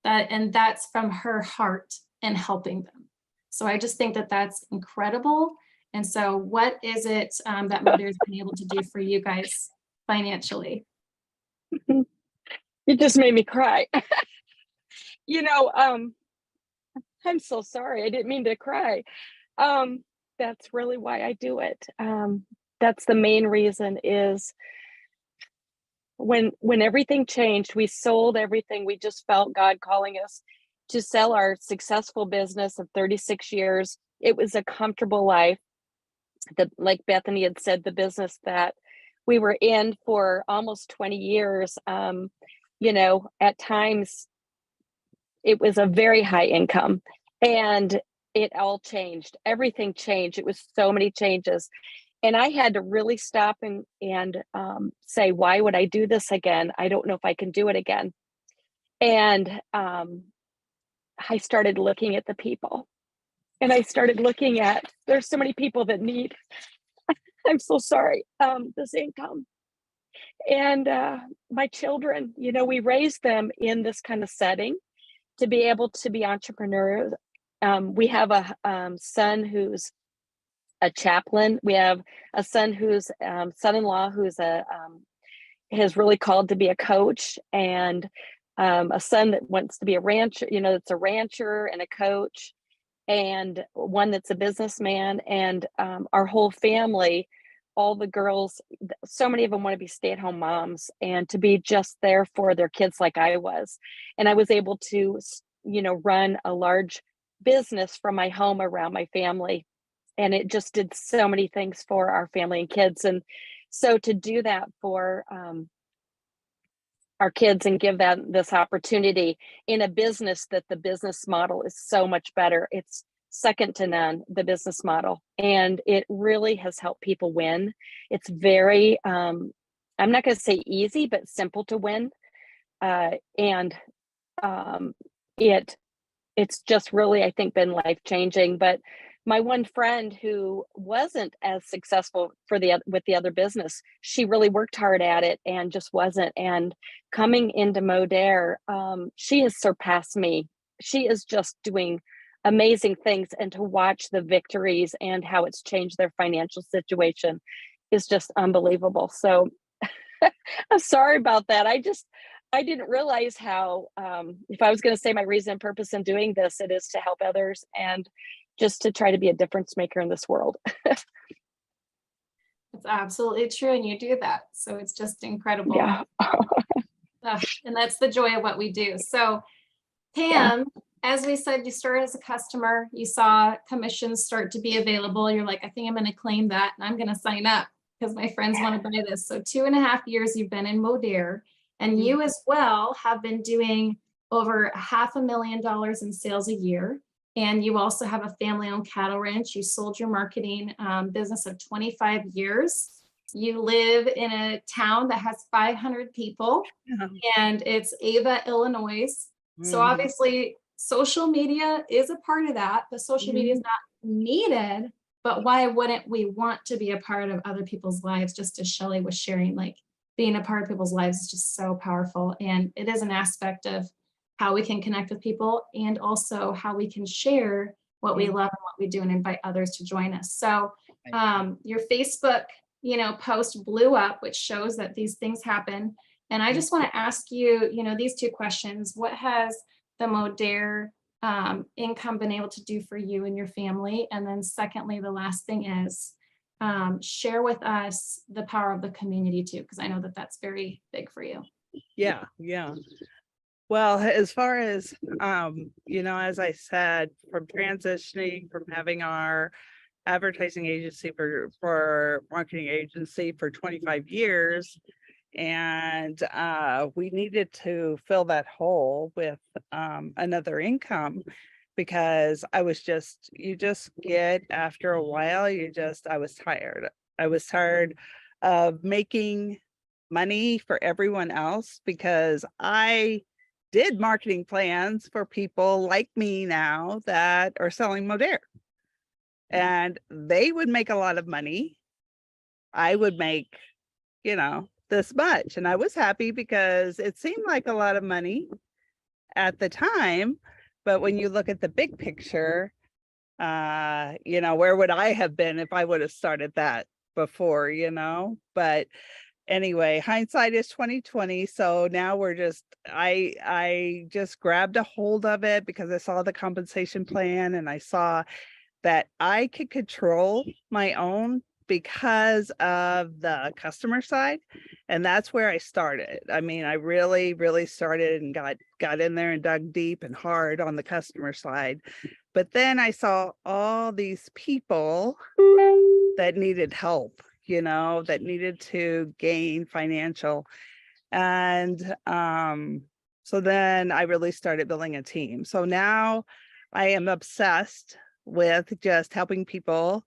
And that's from her heart and helping them. So I just think that that's incredible. And so what is it that Modere's been able to do for you guys financially? You just made me cry. I'm so sorry. I didn't mean to cry. That's really why I do it. That's the main reason is when everything changed, we sold everything. We just felt God calling us to sell our successful business of 36 years. It was a comfortable life. Like Bethany had said, the business that we were in for almost 20 years, at times it was a very high income, and it all changed. Everything changed. It was so many changes. And I had to really stop and say, why would I do this again? I don't know if I can do it again. And I started looking at the people, and I started looking at, there's so many people that need, I'm so sorry, this income. And my children, we raised them in this kind of setting to be able to be entrepreneurs. We have a son who's a chaplain. We have a son who's son-in-law who's has really called to be a coach, and a son that wants to be a rancher, that's a rancher and a coach, and one that's a businessman. And our whole family, all the girls, so many of them want to be stay-at-home moms and to be just there for their kids like I was. And I was able to, run a large business from my home around my family. And it just did so many things for our family and kids. And so to do that for our kids and give them this opportunity in a business that the business model is so much better. It's second to none, the business model. And it really has helped people win. It's very, I'm not going to say easy, but simple to win. And it's just really, I think, been life changing. But my one friend who wasn't as successful with the other business, she really worked hard at it and just wasn't. And coming into Modere, she has surpassed me. She is just doing amazing things, and to watch the victories and how it's changed their financial situation is just unbelievable. So I'm sorry about that. I didn't realize how, if I was going to say my reason and purpose in doing this, it is to help others and just to try to be a difference maker in this world. It's absolutely true. And you do that. So it's just incredible. Yeah. And that's the joy of what we do. So Pam, as we said, you started as a customer, you saw commissions start to be available. You're like, I think I'm going to claim that and I'm going to sign up because my friends want to buy this. So 2.5 years you've been in Modere, and you as well have been doing over $500,000 in sales a year. And you also have a family-owned cattle ranch. You sold your marketing business of 25 years. You live in a town that has 500 people, and it's Ava, Illinois. So obviously social media is a part of that, but social media is not needed. But why wouldn't we want to be a part of other people's lives? Just as Shelley was sharing, like being a part of people's lives is just so powerful. And it is an aspect of how we can connect with people and also how we can share what we love and what we do and invite others to join us. So your Facebook, post blew up, which shows that these things happen. And I just want to ask you, these two questions. What has the Modere income been able to do for you and your family? And then secondly, the last thing is share with us the power of the community too, because I know that that's very big for you. Yeah. Well, as far as, as I said, from transitioning from having our advertising agency for marketing agency for 25 years, and we needed to fill that hole with another income, because you just get, after a while, I was tired. I was tired of making money for everyone else, because I did marketing plans for people like me now that are selling Modere, and they would make a lot of money. I would make, this much, and I was happy because it seemed like a lot of money at the time. But when you look at the big picture, where would I have been if I would have started that before, but anyway, hindsight is 2020. So now I just grabbed a hold of it because I saw the compensation plan and I saw that I could control my own because of the customer side. And that's where I started. I mean, I really, really started and got in there and dug deep and hard on the customer side. But then I saw all these people that needed help, that needed to gain financial. And so then I really started building a team. So now I am obsessed with just helping people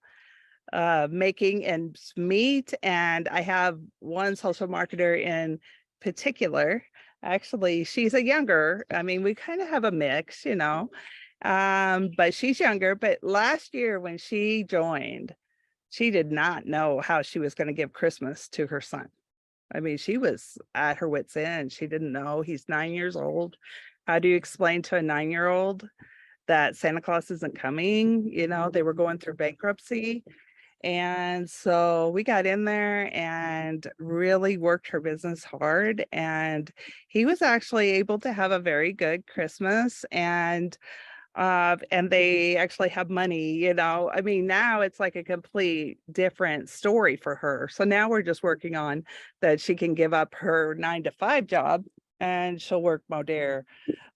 making ends meet. And I have one social marketer in particular. Actually, she's a younger, we kind of have a mix, but she's younger. But last year when she joined, she did not know how she was going to give Christmas to her son. She was at her wit's end. She didn't know. He's 9 years old. How do you explain to a 9-year-old that Santa Claus isn't coming? They were going through bankruptcy. And so we got in there and really worked her business hard. And he was actually able to have a very good Christmas. And they actually have money, now it's like a complete different story for her. So now we're just working on that she can give up her 9-to-5 job and she'll work Modere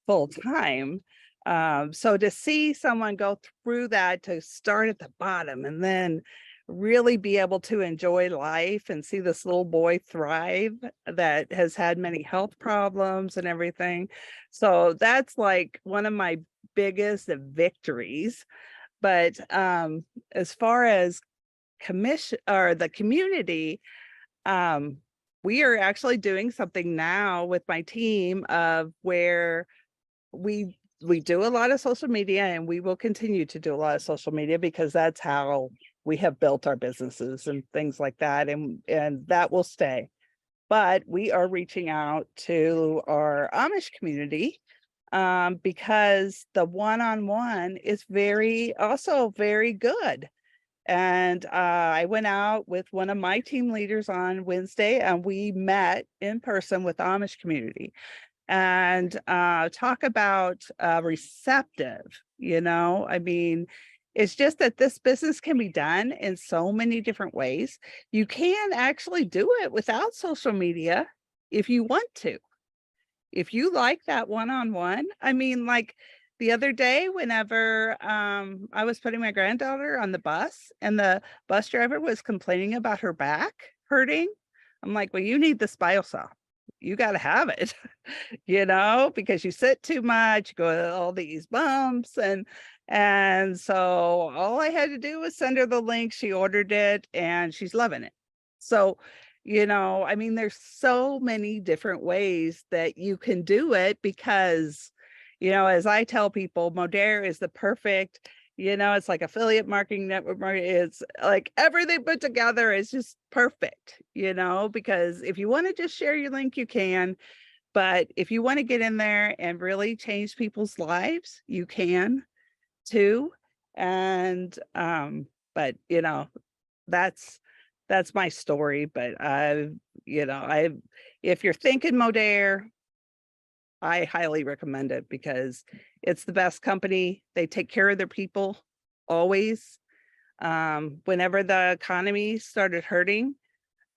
full time. So to see someone go through that, to start at the bottom and then really be able to enjoy life and see this little boy thrive that has had many health problems and everything. So that's like one of my biggest victories. But as far as commission or the community, we are actually doing something now with my team of where we do a lot of social media, and we will continue to do a lot of social media because that's how we have built our businesses and things like that, and that will stay. But we are reaching out to our Amish community because the one-on-one is also very good. And I went out with one of my team leaders on Wednesday, and we met in person with the Amish community and talk about receptive. I mean, it's just that this business can be done in so many different ways. You can actually do it without social media if you want to. If you like that one-on-one, I mean, like the other day, whenever I was putting my granddaughter on the bus and the bus driver was complaining about her back hurting, I'm like, well, you need the Biosol. You got to have it, because you sit too much, you go to all these bumps, and so all I had to do was send her the link. She ordered it and she's loving it. So, I mean, there's so many different ways that you can do it because, as I tell people, Modere is the perfect, it's like affiliate marketing, network marketing. It's like everything put together is just perfect, because if you want to just share your link, you can. But if you want to get in there and really change people's lives, you can too. And but that's my story. But if you're thinking Modere, I highly recommend it because it's the best company. They take care of their people always. Whenever the economy started hurting,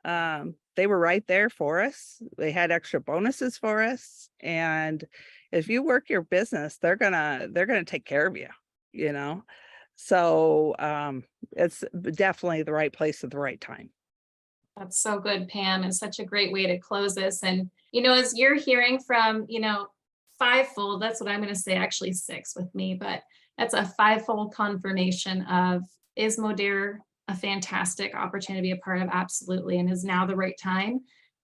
they were right there for us. They had extra bonuses for us. And if you work your business, they're gonna take care of you, So it's definitely the right place at the right time. That's so good, Pam, and such a great way to close this. And, as you're hearing from, fivefold, that's what I'm going to say, actually six with me, but that's a fivefold confirmation of, is Modere a fantastic opportunity to be a part of? Absolutely. And is now the right time?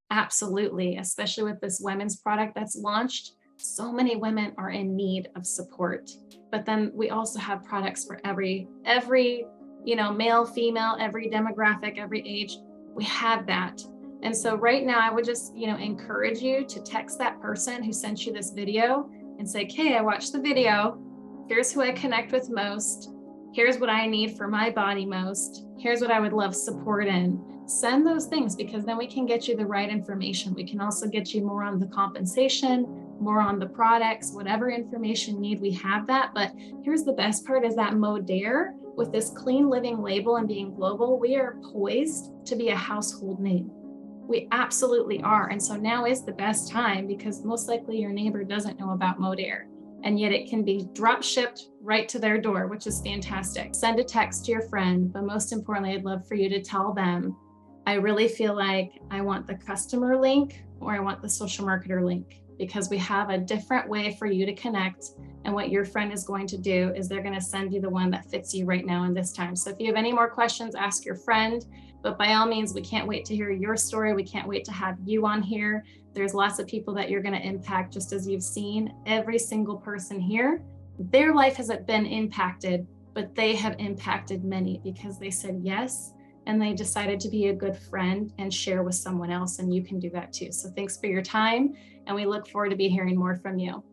Absolutely. Especially with this women's product that's launched. So many women are in need of support, but then we also have products for every, male, female, every demographic, every age. We have that. And so right now I would just, encourage you to text that person who sent you this video and say, okay, I watched the video. Here's who I connect with most. Here's what I need for my body most. Here's what I would love support in. Send those things because then we can get you the right information. We can also get you more on the compensation, more on the products, whatever information you need, we have that. But here's the best part is that Modere, with this clean living label and being global, we are poised to be a household name. We absolutely are. And so now is the best time because most likely your neighbor doesn't know about Modere, and yet it can be drop shipped right to their door, which is fantastic. Send a text to your friend, but most importantly, I'd love for you to tell them, I really feel like I want the customer link or I want the social marketer link, because we have a different way for you to connect. And what your friend is going to do is they're going to send you the one that fits you right now in this time. So if you have any more questions, ask your friend. But by all means, we can't wait to hear your story. We can't wait to have you on here. There's lots of people that you're going to impact, just as you've seen. Every single person here, their life hasn't been impacted, but they have impacted many because they said yes, and they decided to be a good friend and share with someone else. And you can do that too. So thanks for your time. And we look forward to be hearing more from you.